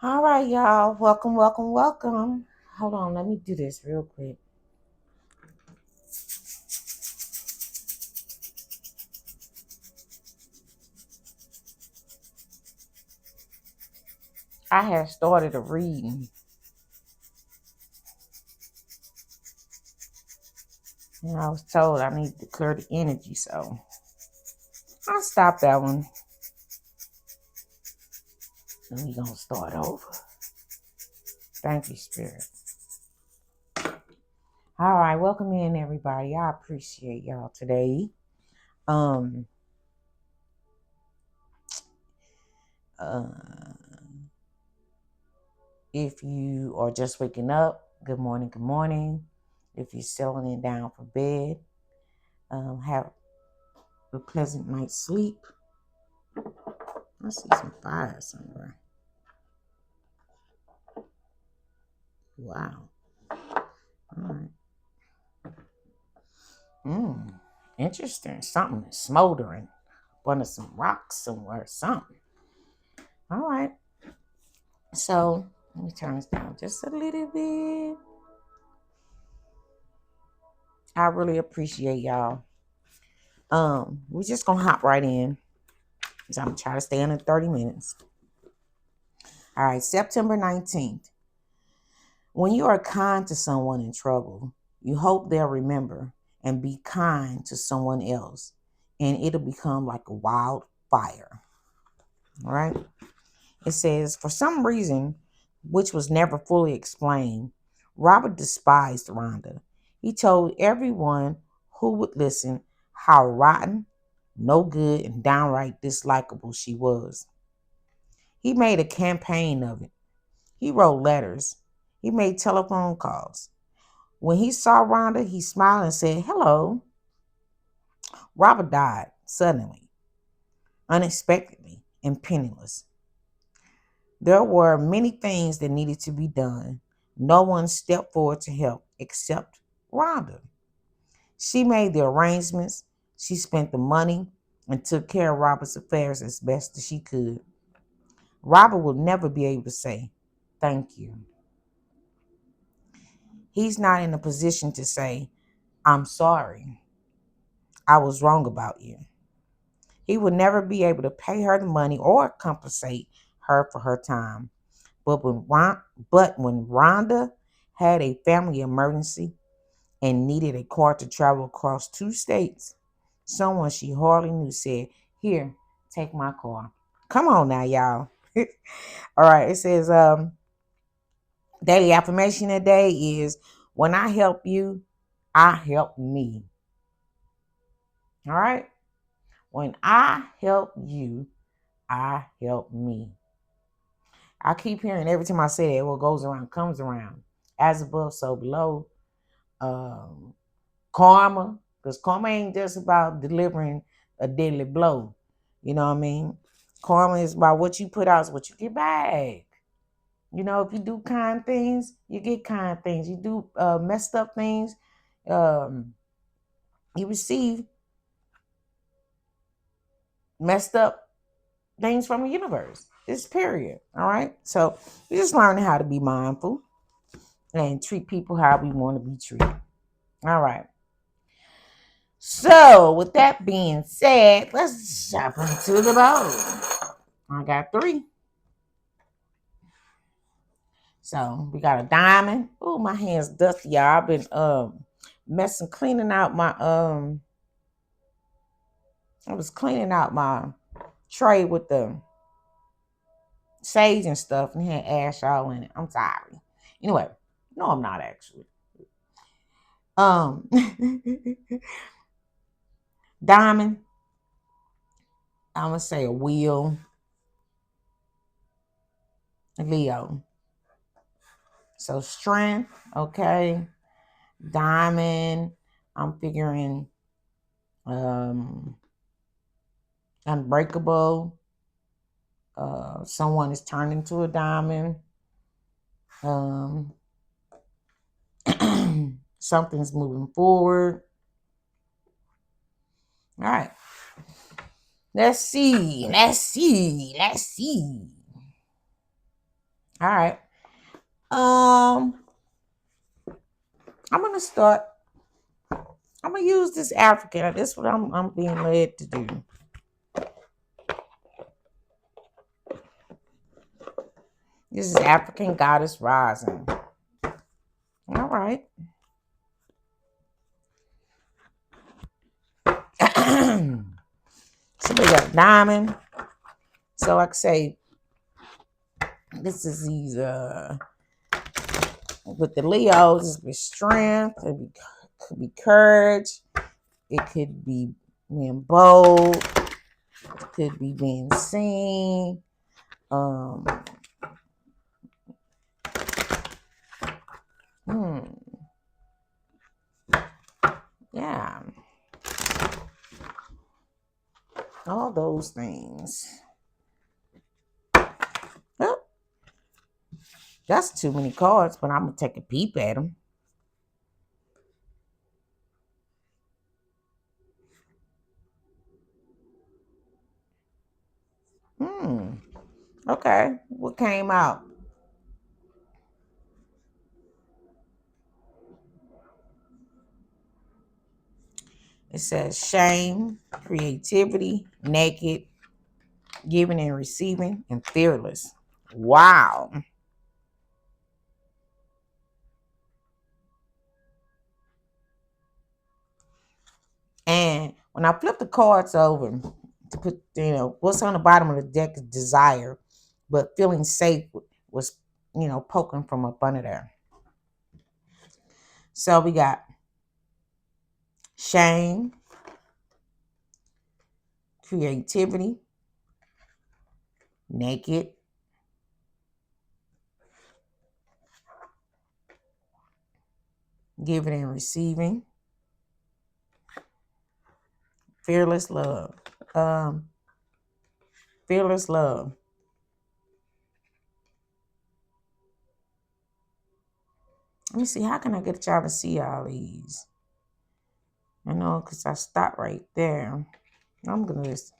All right, y'all. Welcome, welcome, welcome. Hold on, let me do this real quick. I had started a reading and I was told I need to clear the energy, so I stopped that one and we gonna start over. Thank you, Spirit. All right, welcome in everybody. I appreciate y'all today. Um uh if you are just waking up, good morning, good morning. If you're settling it down for bed, have a pleasant night's sleep. I see some fire somewhere. Wow. All right. Interesting. Something is smoldering. One of some rocks somewhere. Something. All right. So let me turn this down just a little bit. I really appreciate y'all. We're just gonna hop right in. So I'm gonna try to stay under 30 minutes. All right, September 19th. When you are kind to someone in trouble, you hope they'll remember and be kind to someone else, and it'll become like a wildfire. All right. It says, for some reason, which was never fully explained, Robert despised Rhonda. He told everyone who would listen how rotten, no good, and downright dislikable she was. He made a campaign of it. He wrote letters. He made telephone calls. When he saw Rhonda, he smiled and said, hello. Robert died suddenly, unexpectedly, and penniless. There were many things that needed to be done. No one stepped forward to help except Rhonda. She made the arrangements, she spent the money, and took care of Robert's affairs as best as she could. Robert will never be able to say, thank you. He's not in a position to say, I'm sorry. I was wrong about you. He would never be able to pay her the money or compensate her for her time. But when Rhonda had a family emergency and needed a car to travel across 2 states, someone she hardly knew said, here, take my car. Come on now, y'all. All right, it says daily affirmation today is when I help you, I help me. All right? When I help you, I help me. I keep hearing every time I say that, what goes around comes around. As above, so below. Um, Karma, because karma ain't just about delivering a deadly blow. You know what I mean? Karma is about what you put out is what you get back. You know, if you do kind things, you get kind things. You do messed up things, um, you receive messed up things from the universe. It's period. All right. So we're just learning how to be mindful and treat people how we want to be treated. All right. So, with that being said, let's jump into the bowl. I got 3. So, we got a diamond. Oh, my hand's dusty, y'all. I've been cleaning out my I was cleaning out my tray with the sage and stuff and it had ash all in it. I'm sorry. Anyway, no, I'm not actually. Um Diamond, I'm gonna say a wheel, Leo. So strength, okay. Diamond, I'm figuring um Unbreakable. Someone is turned into a diamond. Um Something's moving forward. All right. Let's see. All right. Um, I'm gonna start. I'm gonna use this African. This is what I'm being led to do. This is African Goddess Rising. All right. So we got diamond. So like I say, this is these with the Leos, it's with strength, could be courage, it could be being bold, it could be being seen. Um hmm, yeah, all those things. Well, that's too many cards, but I'm gonna take a peep at them. Hmm. Okay. What came out? It says shame, creativity, naked, giving and receiving, and fearless. Wow. And when I flip the cards over to put, what's on the bottom of the deck is desire, but feeling safe was, poking from up under there. So we got shame, creativity, naked, giving and receiving, fearless love. Um, fearless love. Let me see, how can I get y'all to see all these? I know, because I stopped right there. I'm going to just,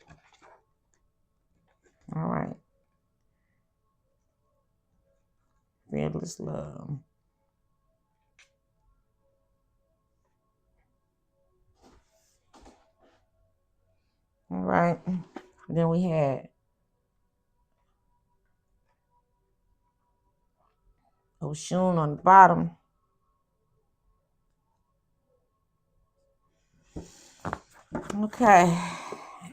all right. Fearless love. All right. And then we had Oshun on the bottom. Okay.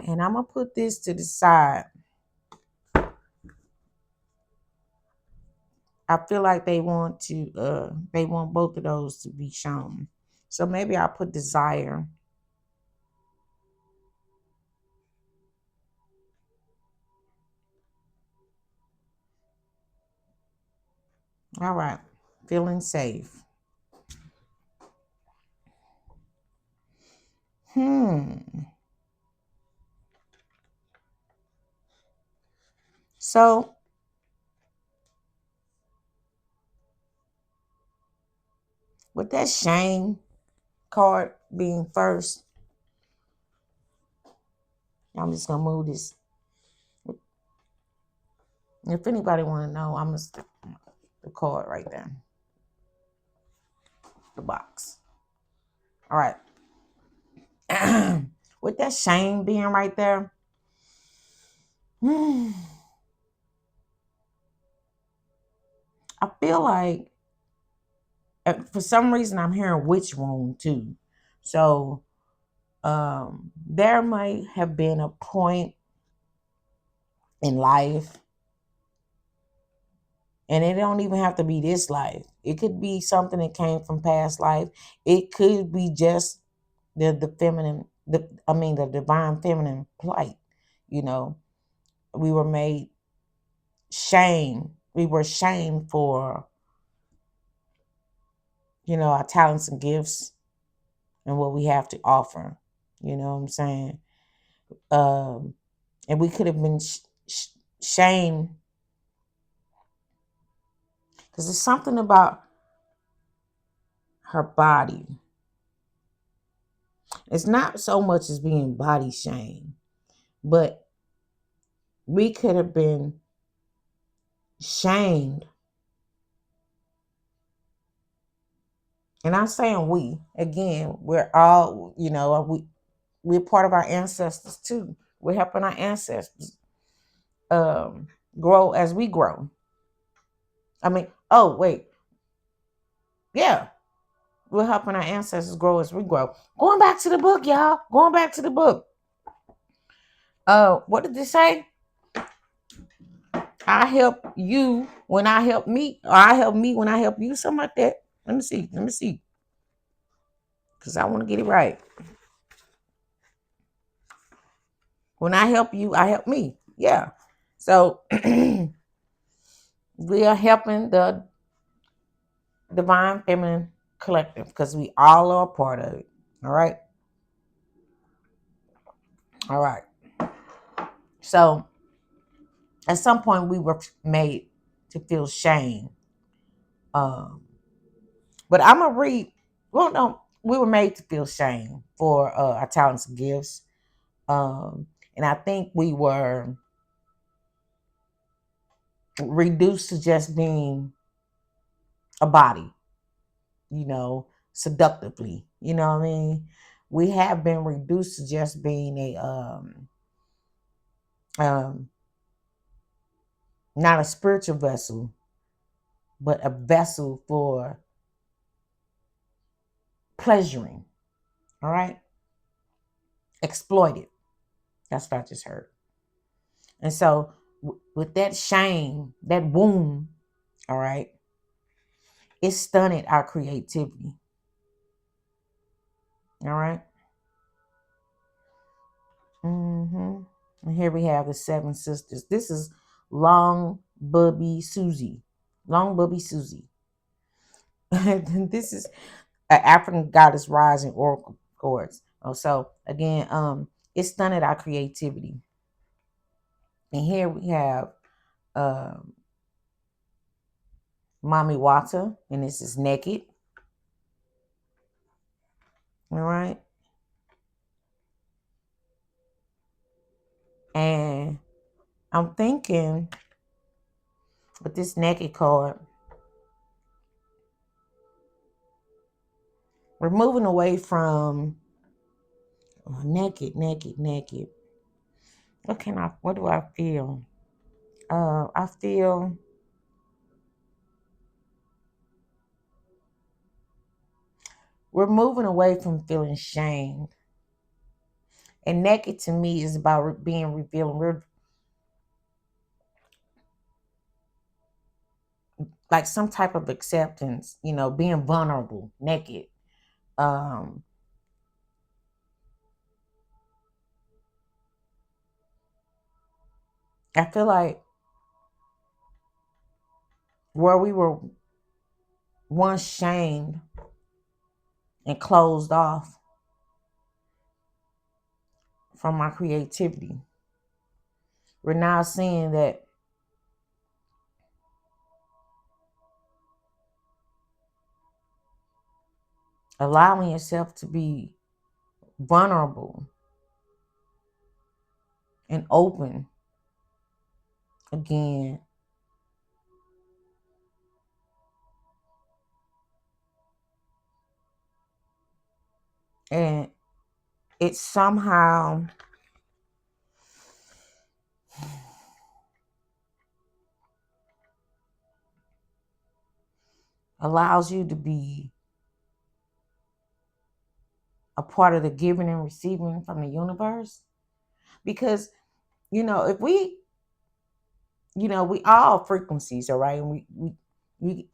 And I'm going to put this to the side. I feel like they want both of those to be shown. So maybe I'll put desire. All right. Feeling safe. Hmm. So with that shame card being first, I'm just gonna move this. If anybody want to know, I'm gonna stick the card right there, the box. All right. With that shame being right there, I feel like for some reason I'm hearing witch wound too. So there might have been a point in life, and it don't even have to be this life. It could be something that came from past life. It could be just the feminine, the divine feminine plight. You know, we were made shame. We were shamed for, our talents and gifts and what we have to offer. You know what I'm saying? Um, and we could have been shamed because there's something about her body. It's not so much as being body shamed, but we could have been shamed And I'm saying we, again, we're all, we're part of our ancestors too. We're helping our ancestors um, grow as we grow. I mean, oh, wait. Yeah, we're helping our ancestors grow as we grow. Going back to the book, y'all. Going back to the book. What did they say? I help you when I help me, or I help me when I help you, something like that. Let me see. Let me see. Because I want to get it right. When I help you, I help me. Yeah. So we are helping the Divine Feminine Collective because we all are a part of it. All right. All right. So at some point we were made to feel shame. Um, but I'm gonna read. Well, no, we were made to feel shame for our talents and gifts. And I think we were reduced to just being a body, seductively. You know what I mean? We have been reduced to just being a um not a spiritual vessel, but a vessel for pleasuring. All right, exploited. That's what I just heard. And so, with that shame, that wound, all right, it stunted our creativity. All right. Mm-hmm. And here we have the seven sisters. This is Long Bubby Susie. Long Bubby Susie. This is an African goddess rising oracle chords. Oh, so again, it stunted our creativity. And here we have Mommy Wata, and this is naked. All right. And I'm thinking with this naked card, we're moving away from naked, naked, naked. What do I feel? I feel we're moving away from feeling shame. And naked to me is about being revealing. We're like some type of acceptance, being vulnerable, naked. Um, I feel like where we were once shamed and closed off from our creativity, we're now seeing that allowing yourself to be vulnerable and open again, and it somehow allows you to be a part of the giving and receiving from the universe. Because, if we all frequencies, all right? And we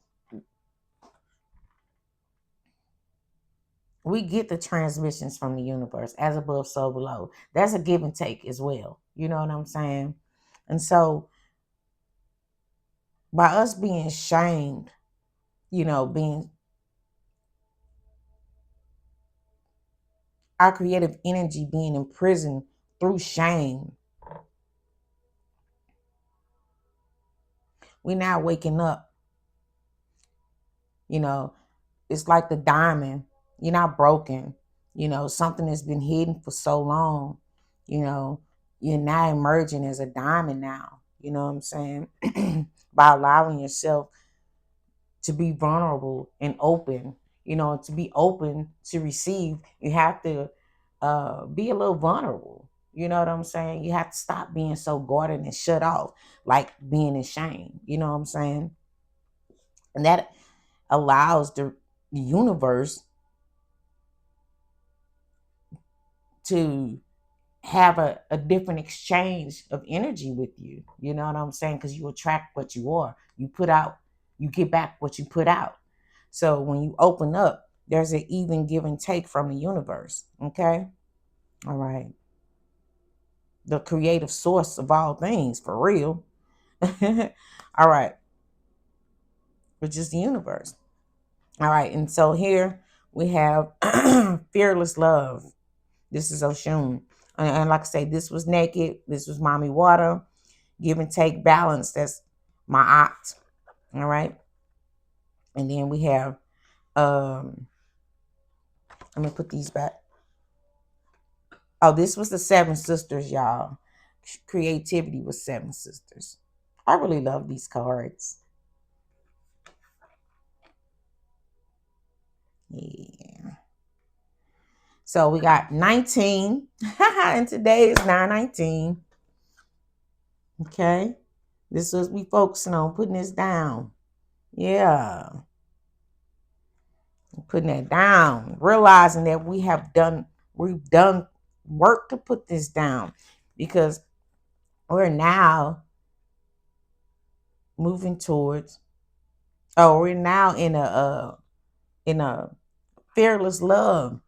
we get the transmissions from the universe, as above, so below. That's a give and take as well. You know what I'm saying? And so by us being shamed, being our creative energy being imprisoned through shame, we now waking up, you know, it's like the diamond. You're not broken. Something that's been hidden for so long, you know, you're now emerging as a diamond now. You know what I'm saying? By allowing yourself to be vulnerable and open. To be open to receive, you have to be a little vulnerable. You know what I'm saying? You have to stop being so guarded and shut off, like being in shame. You know what I'm saying? And that allows the universe to have a different exchange of energy with you. You know what I'm saying? Because you attract what you are. You put out, you get back what you put out. So when you open up, there's an even give and take from the universe. Okay? All right. The creative source of all things, for real. All right. Which is the universe. All right. And so here we have fearless love. This is Oshun. And like I say, this was naked. This was mommy water. Give and take balance. That's my oct. All right. And then we have let me put these back. Oh, this was the seven sisters, y'all. Creativity was seven sisters. I really love these cards. Yeah. So we got 19. And today is 9/19. Okay. This was we focusing on putting this down. Yeah. Putting that down. Realizing that we've done work to put this down. Because we're now moving towards we're now in a fearless love,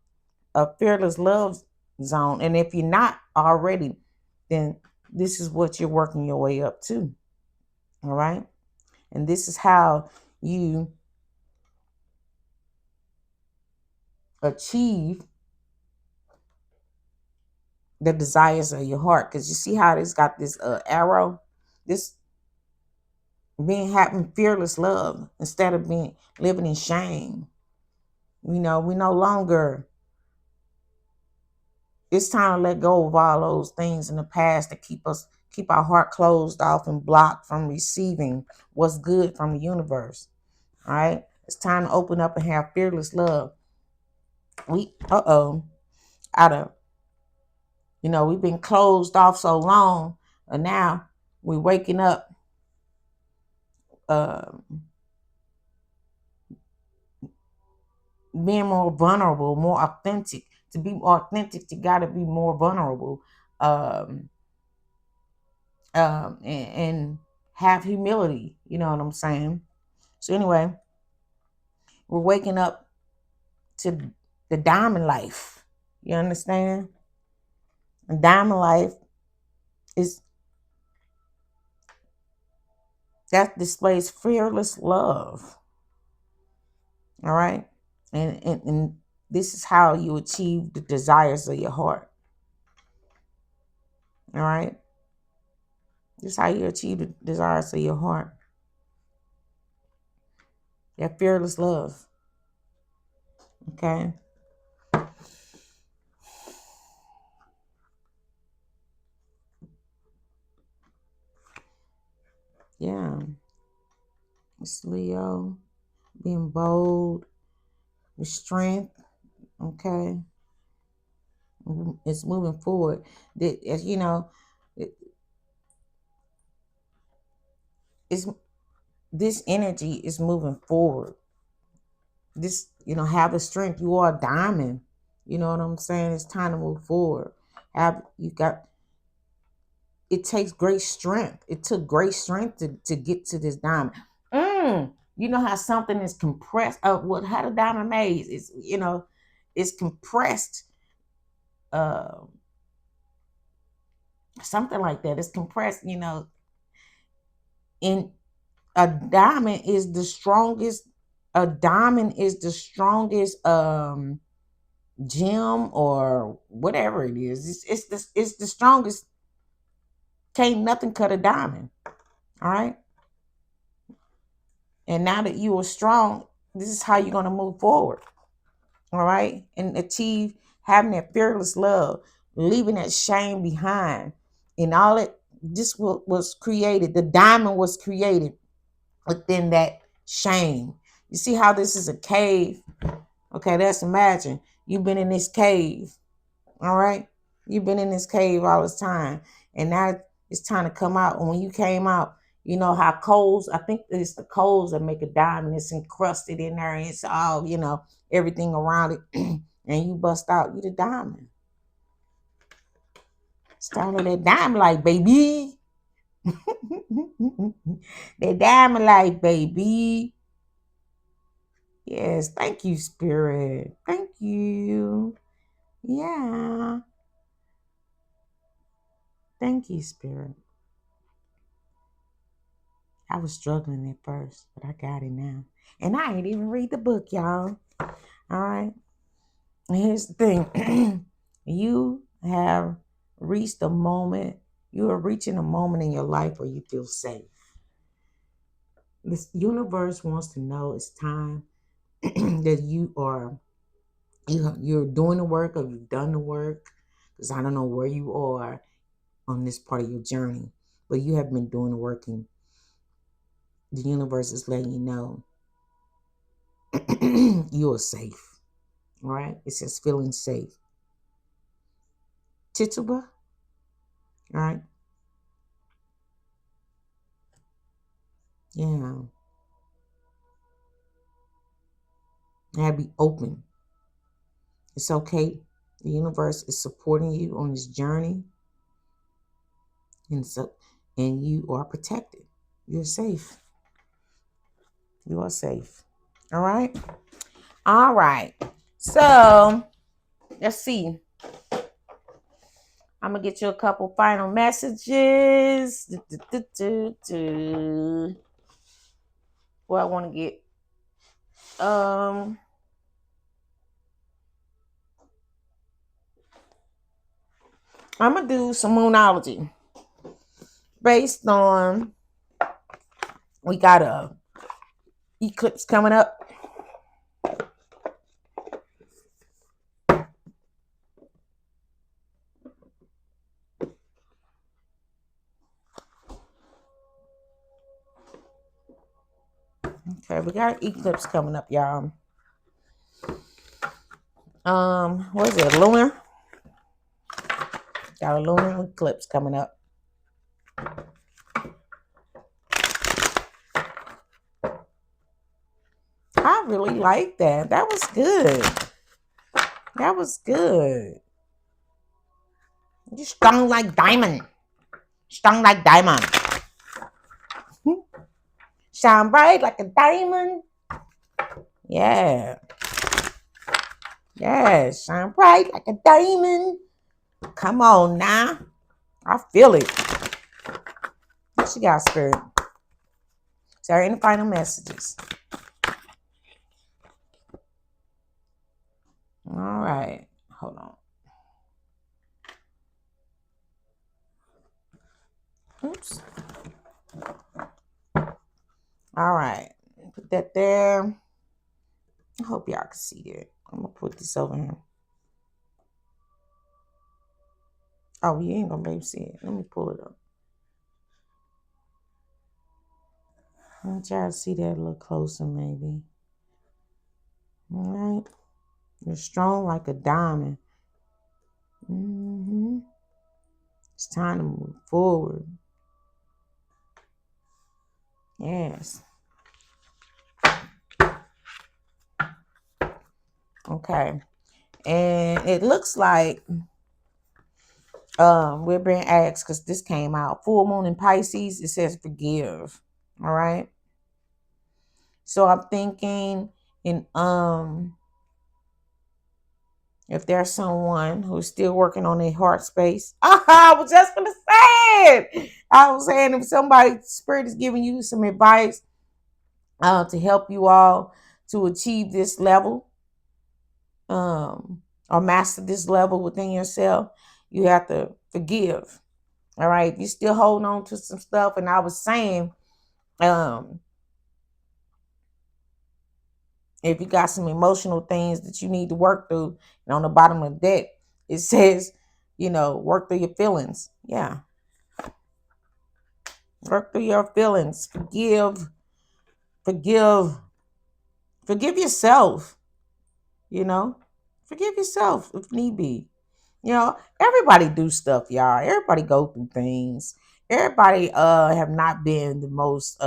a fearless love zone. And if you're not already, then this is what you're working your way up to. All right. And this is how you achieve the desires of your heart. Because you see how it's got this arrow, this being having fearless love instead of being living in shame. We no longer, it's time to let go of all those things in the past that keep our heart closed off and blocked from receiving what's good from the universe. All right. It's time to open up and have fearless love. We out of we've been closed off so long, and now we're waking up uh being more vulnerable, more authentic. To be authentic, you got to be more vulnerable, um, and have humility. You know what I'm saying? So anyway, we're waking up to the diamond life. You understand? And diamond life is that displays fearless love. All right, and this is how you achieve the desires of your heart. All right. This is how you achieve the desires of your heart. That fearless love. Okay. Yeah. It's Leo. Being bold. With strength. Okay. It's moving forward. As you know, it's this energy is moving forward. This, have the strength. You are a diamond. You know what I'm saying? It's time to move forward. Have you got it takes great strength. It took great strength to get to this diamond. You know how something is compressed? How the diamond made is, it's compressed. Uh, Something like that. It's compressed. In a diamond is the strongest. A diamond is the strongest gem or whatever it is. It's the strongest. Can't nothing cut a diamond. All right. And now that you are strong, this is how you're going to move forward. All right. And achieve having that fearless love, leaving that shame behind. And all it, this was created, the diamond was created within that shame. You see how this is a cave? Okay, let's imagine you've been in this cave. All right. You've been in this cave all this time. And now it's time to come out. And when you came out, you know how coals, I think it's the coals that make a diamond. It's encrusted in there and it's all, everything around it. And you bust out, you the diamond. Started that diamond light, baby. That diamond light, baby. Yes, thank you, Spirit. Thank you. Yeah. Thank you, Spirit. I was struggling at first, but I got it now. And I ain't even read the book, y'all. All right. And here's the thing. You have reached a moment. You are reaching a moment in your life where you feel safe. This universe wants to know it's time that you're doing the work or you've done the work. Because I don't know where you are on this part of your journey, but you have been doing the work, and the universe is letting you know you are safe. All right. It says feeling safe. Tituba. All right. Yeah. You have to be open. It's okay. The universe is supporting you on this journey. And you are protected. You're safe. You are safe. All right. All right. So let's see. I'm gonna get you a couple final messages. What I want to get. I'm gonna do some moonology based on we got a eclipse coming up. Okay, we got an eclipse coming up, y'all. What is it? Lunar? Got a lunar eclipse coming up. I really like that. That was good. That was good. You strong like diamond. Strong like diamond. Shine bright like a diamond. Yeah. Yeah. Shine bright like a diamond. Come on now. I feel it. What you got, Spirit? Is there any final messages? All right. Hold on. Oops. All right. Put that there. I hope y'all can see that. I'm going to put this over here. Oh, you ain't going to be able to see it. Let me pull it up. I want y'all to see that a little closer, maybe. All right. You're strong like a diamond. It's time to move forward. Yes. Okay. And it looks like we're being asked, because this came out, full moon in Pisces, it says forgive. All right. So I'm thinking if there's someone who's still working on their heart space, I was just gonna say it. I was saying if somebody spirit is giving you some advice to help you all to achieve this level, or master this level within yourself, you have to forgive. All right. If you're still holding on to some stuff, and I was saying, if you got some emotional things that you need to work through, and on the bottom of the deck, it says, work through your feelings. Yeah. Work through your feelings. Forgive yourself. You know, forgive yourself if need be. Everybody do stuff, y'all. Everybody go through things. Everybody have not been the most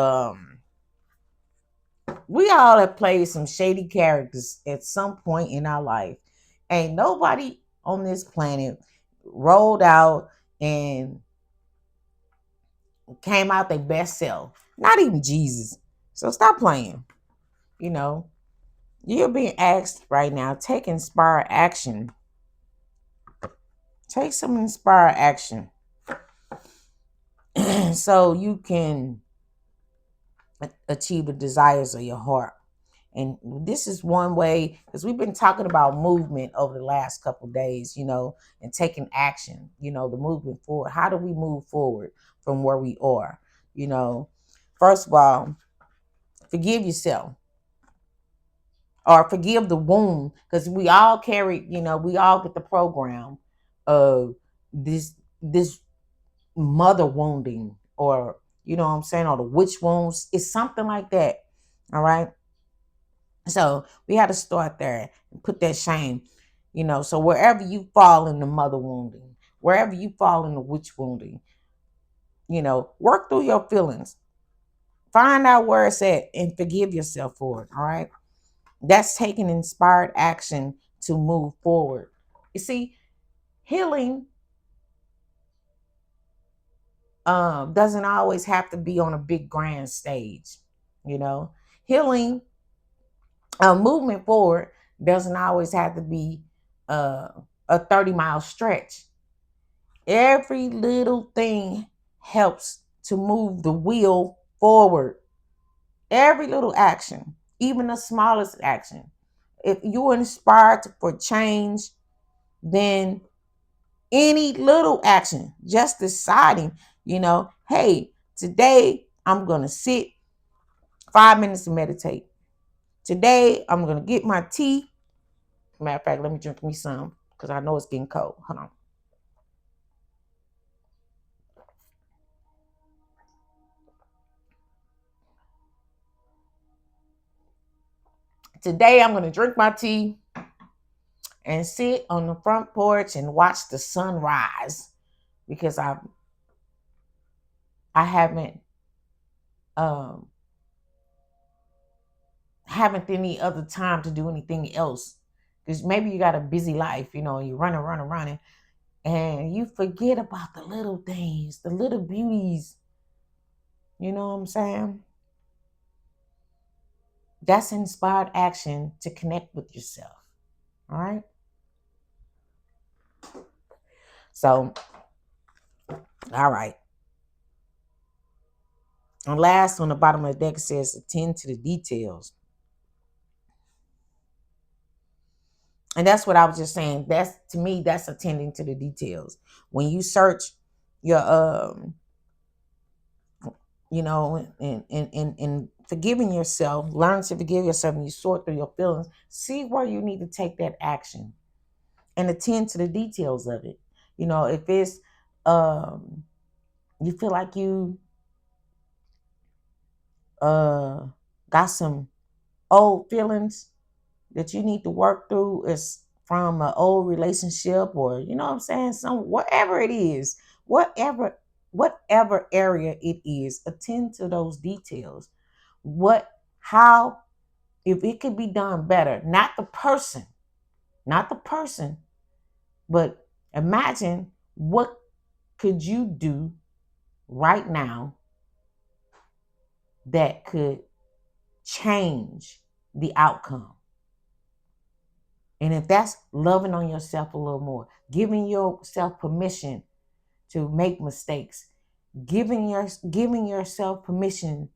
we all have played some shady characters at some point in our life. Ain't nobody on this planet rolled out and came out their best self. Not even Jesus. So stop playing. You know, you're being asked right now, take inspired action. Take some inspired action so you can achieve the desires of your heart. And this is one way, because we've been talking about movement over the last couple of days, and taking action, the movement forward. How do we move forward from where we are? First of all, forgive yourself or forgive the wound, because we all carry, we all get the program of this mother wounding, or you know what I'm saying, or the witch wounds. It's something like that. All right. So we had to start there and put that shame, so wherever you fall in the mother wounding, wherever you fall in the witch wounding, work through your feelings. Find out where it's at and forgive yourself for it. All right. That's taking inspired action to move forward. You see, healing doesn't always have to be on a big grand stage. Healing, movement forward doesn't always have to be uh, a 30-mile stretch. Every little thing helps to move the wheel forward. Every little action, even the smallest action. If you're inspired for change, then any little action, just deciding, hey, today I'm going to sit 5 minutes to meditate. Today I'm going to get my tea. Matter of fact, let me drink me some because I know it's getting cold. Hold on. Today I'm going to drink my tea and sit on the front porch and watch the sun rise, because I um haven't any other time to do anything else, because maybe you got a busy life, you're running, and you forget about the little things, the little beauties. You know what I'm saying? That's inspired action to connect with yourself. All right. So, all right. And last on the bottom of the deck says attend to the details. And that's what I was just saying. That's, to me, that's attending to the details. When you search your and forgiving yourself, learn to forgive yourself, and you sort through your feelings, see where you need to take that action and attend to the details of it. If it's you feel like you uh got some old feelings that you need to work through, is from an old relationship, or you know what I'm saying, some whatever it is, whatever area it is, attend to those details. How, if it could be done better, not the person, but imagine what could you do right now that could change the outcome. And if that's loving on yourself a little more, giving yourself permission to make mistakes, giving yourself permission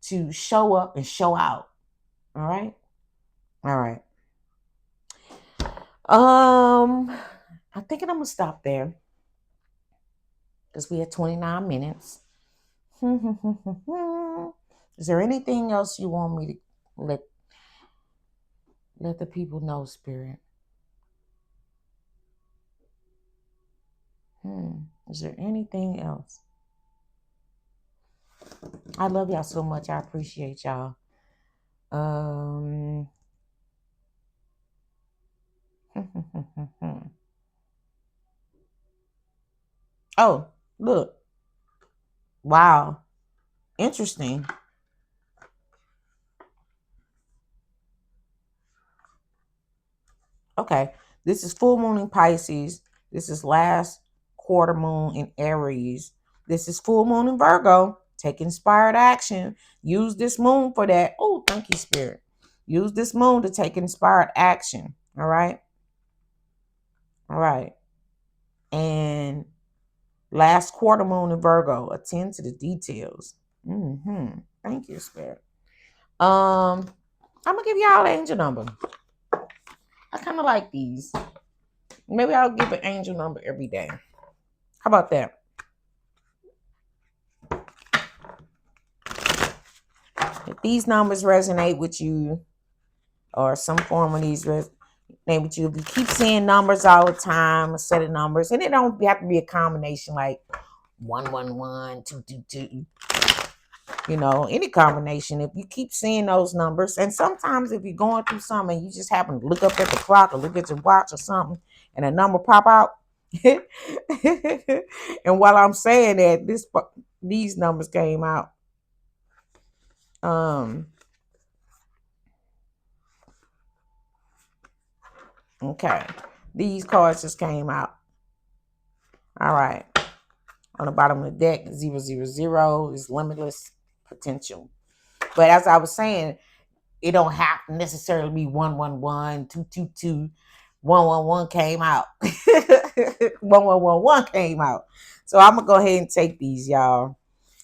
to show up and show out. All right? All right. I'm thinking I'm gonna stop there because we had 29 minutes. Is there anything else you want me to let the people know, Spirit? Is there anything else? I love y'all so much. I appreciate y'all. Oh, look. Wow. Interesting. Okay. This is full moon in Pisces. This is last quarter moon in Aries. This is full moon in Virgo. Take inspired action. Use this moon for that. Oh, thank you, Spirit. Use this moon to take inspired action. All right. All right. And last quarter moon in Virgo. Attend to the details. Thank you, Spirit. I'm gonna give y'all an angel number. I kind of like these. Maybe I'll give an angel number every day. How about that? If these numbers resonate with you, or some form of these resonate with you, if you keep seeing numbers all the time, a set of numbers, and it don't have to be a combination like 111, 222. Any combination. If you keep seeing those numbers, and sometimes if you're going through something, you just happen to look up at the clock or look at your watch or something, and a number pop out. And while I'm saying that, these numbers came out. Okay, these cards just came out. All right, on the bottom of the deck, 000 is limitless potential. But as I was saying, it don't have to necessarily be 111, 222. 111 came out. 1111 came out. So I'm gonna go ahead and take these, y'all.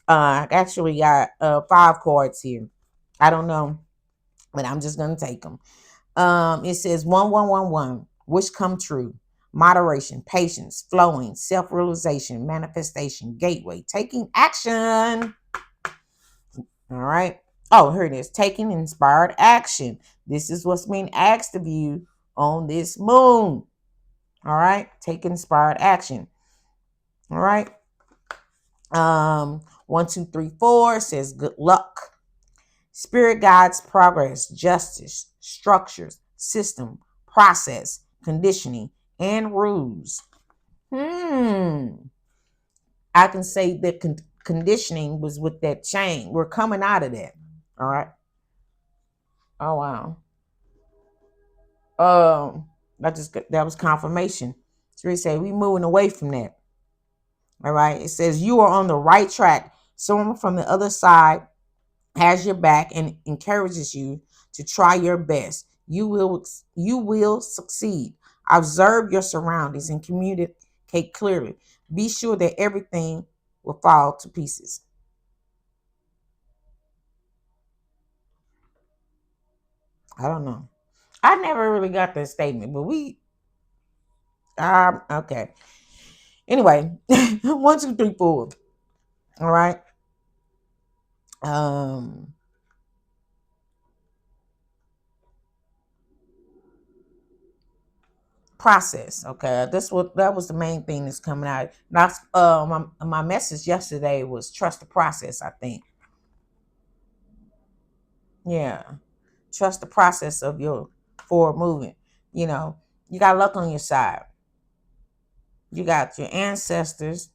I actually got 5 cards here. I don't know, but I'm just gonna take them. It says 1111, wish come true. Moderation, patience, flowing, self-realization, manifestation, gateway, taking action. All right. Oh, here it is. Taking inspired action. This is what's being asked of you on this moon. All right. Take inspired action. All right. 1, 2, 3, 4 says good luck. Spirit guides progress, justice, structures, system, process, conditioning, and rules. I can say that conditioning was with that chain. We're coming out of that. All right. Oh wow. That was confirmation. So we say we moving away from that. All right. It says you are on the right track. Someone from the other side has your back and encourages you to try your best. You will succeed. Observe your surroundings and communicate clearly. Be sure that everything will fall to pieces. I don't know. I never really got that statement, but okay. Anyway, 1, 2, 3, 4. All right. Um, Process. Okay, that was the main thing that's coming out. Now, my message yesterday was trust the process. I think, yeah, trust the process of your forward movement. You got luck on your side. You got your ancestors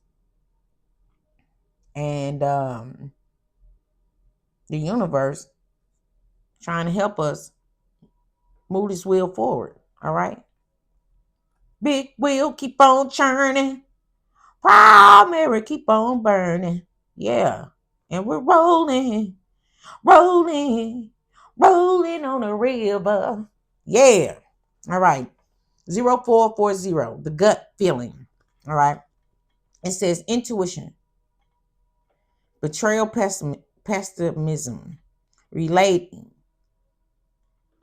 and the universe trying to help us move this wheel forward. All right, big wheel keep on churning. Primary keep on burning. Yeah, and we're rolling. Rolling, rolling on a river. Yeah. All right. 0440, the gut feeling. All right. It says intuition, betrayal, pessimism, relating,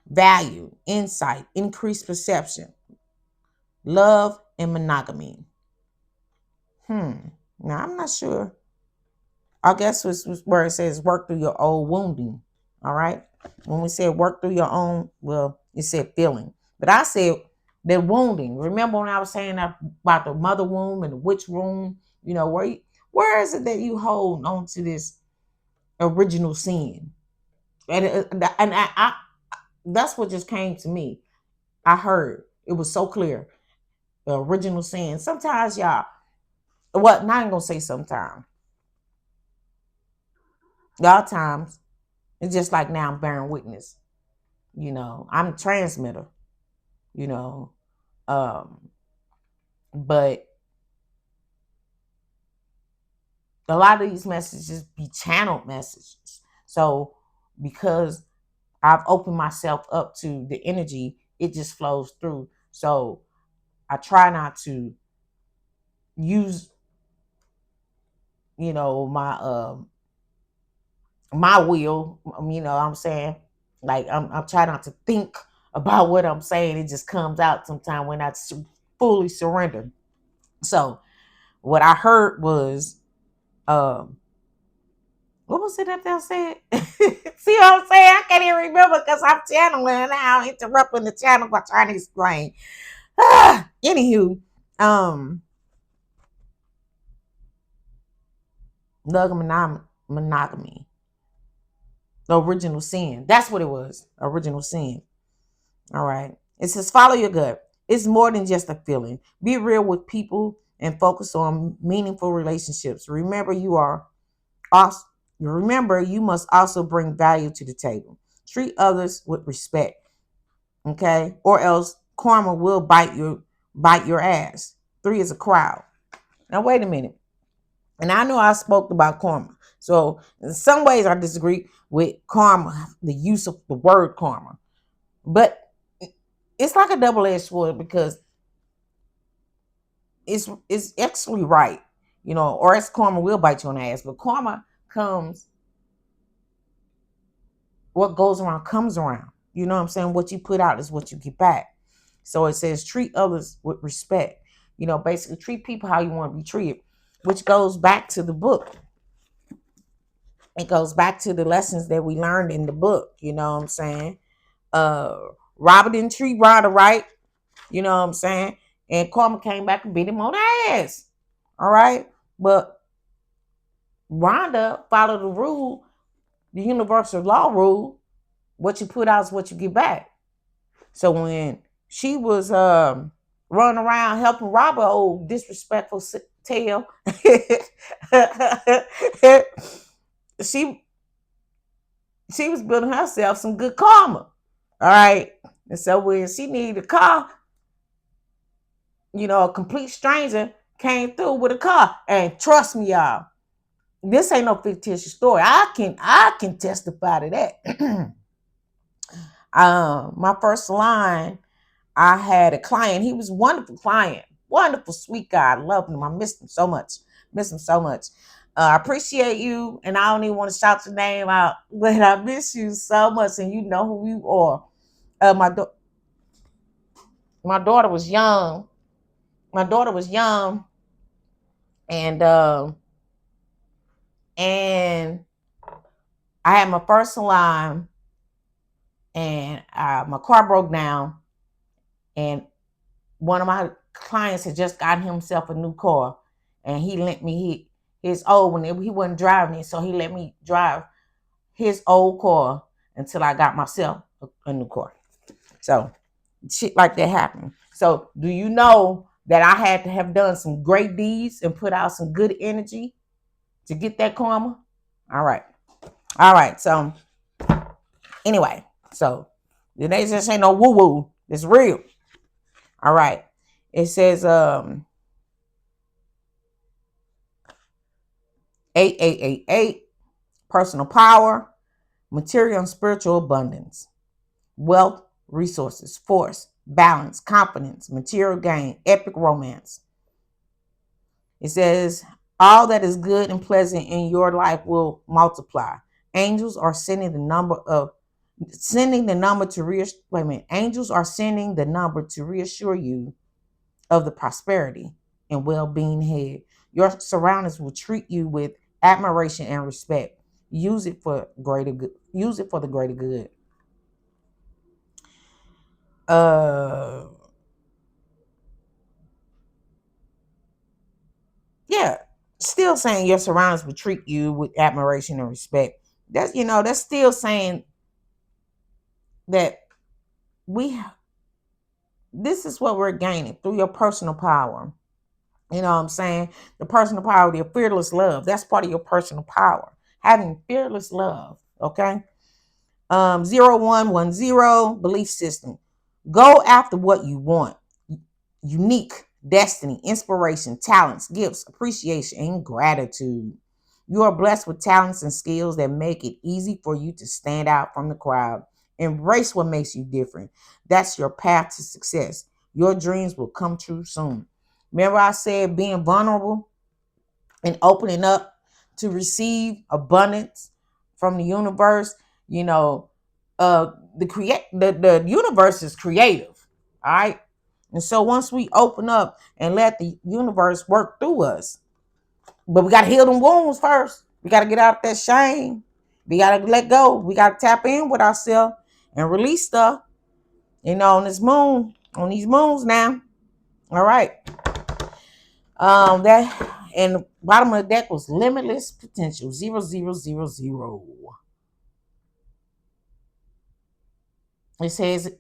value, insight, increased perception, love, and monogamy. Now, I'm not sure. I guess it's where it says work through your old wounding. All right. When we said work through your own, well, it said feeling. But I said the wounding. Remember when I was saying about the mother womb and the witch womb? Where is it that you hold on to this original sin? And that's what just came to me. I heard it was so clear. The original sin. Sometimes, y'all, Well, now I'm gonna say sometimes. A lot of times, it's just like now I'm bearing witness. I'm a transmitter. You know, um, but a lot of these messages be channeled messages. So because I've opened myself up to the energy, it just flows through. So I try not to use, my will. What I'm saying, like I'm trying not to think about what I'm saying. It just comes out sometime when I fully surrender. So what I heard was, um, what was it that they said? See what I'm saying? I can't even remember because I'm channeling now, interrupting the channel by trying to explain. Anywho, um, monogamy, the original sin. That's what it was. Original sin. All right. It says, follow your gut. It's more than just a feeling. Be real with people and focus on meaningful relationships. Also, remember, you must also bring value to the table. Treat others with respect, okay? Or else karma will bite your ass. 3 is a crowd. Now wait a minute. And I know I spoke about karma. So in some ways I disagree with karma, the use of the word karma. But it's like a double-edged sword because it's actually right, or else karma will bite you on the ass. But karma comes, what goes around comes around. You know what I'm saying? What you put out is what you get back. So it says treat others with respect. Basically treat people how you want to be treated, which goes back to the book. It goes back to the lessons that we learned in the book. You know what I'm saying? Uh, Robert didn't treat Rhonda right. You know what I'm saying? And Karma came back and beat him on the ass. All right. But Rhonda followed the rule, the universal law rule. What you put out is what you get back. So when she was running around helping Robert, old disrespectful tail, she she was building herself some good karma. All right. And so when she needed a car, a complete stranger came through with a car. And trust me, y'all, this ain't no fictitious story. I can testify to that. My first line, I had a client. He was a wonderful client, wonderful, sweet guy. I loved him. I missed him so much. Miss him so much. I appreciate you, and I don't even want to shout your name out, but I miss you so much, and you know who you are. My daughter was young. My daughter was young, and and I had my first line, and my car broke down, and one of my clients had just gotten himself a new car, and he lent me his old one. He wasn't driving it, so he let me drive his old car until I got myself a new car. So shit like that happened. So do you know that I had to have done some great deeds and put out some good energy to get that karma? All right. All right. So anyway, so they just ain't no woo woo. It's real. All right. It says 8888, personal power, material and spiritual abundance, wealth, resources, force, balance, confidence, material gain, epic romance. It says all that is good and pleasant in your life will multiply. Angels are sending the number to reassure. Wait a minute. Angels are sending the number to reassure you of the prosperity and well-being ahead. Your surroundings will treat you with admiration and respect. Use it for greater good. Use it for the greater good. Uh, yeah. Still saying your surroundings will treat you with admiration and respect. That's still saying that we this is what we're gaining through your personal power. You know what I'm saying? The personal power, the fearless love. That's part of your personal power. Having fearless love. Okay. 0110 belief system. Go after what you want. Unique destiny, inspiration, talents, gifts, appreciation, and gratitude. You are blessed with talents and skills that make it easy for you to stand out from the crowd. Embrace what makes you different. That's your path to success. Your dreams will come true soon. Remember, I said being vulnerable and opening up to receive abundance from the universe. You know, the universe is creative. All right. And so once we open up and let the universe work through us, but we got to heal them wounds first. We got to get out that shame. We got to let go. We got to tap in with ourselves and release stuff. You know, on these moons now. All right. That and the bottom of the deck was limitless potential. 0000. It says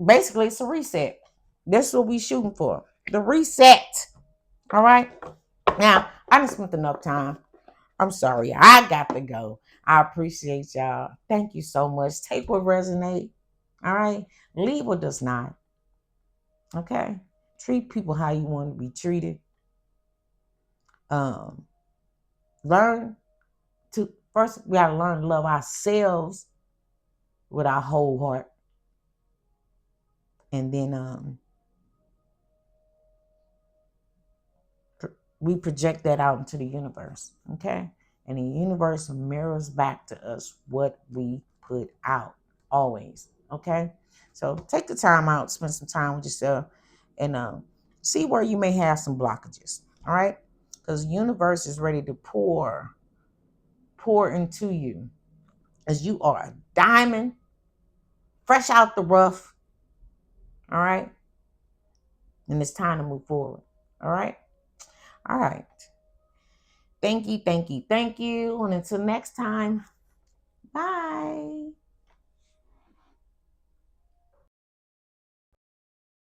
basically it's a reset. That's what we shooting for. The reset. All right. Now, I just spent enough time. I'm sorry. I got to go. I appreciate y'all. Thank you so much. Take what resonate. All right. Leave what does not. Okay. Treat people how you want to be treated. Um, learn to first we gotta learn to love ourselves with our whole heart. And then we project that out into the universe. Okay. And the universe mirrors back to us what we put out always. Okay. So take the time out, spend some time with yourself, and see where you may have some blockages. All right. Because the universe is ready to pour into you as you are a diamond fresh out the rough. All right. And it's time to move forward. All right. All right. Thank you. And until next time, bye.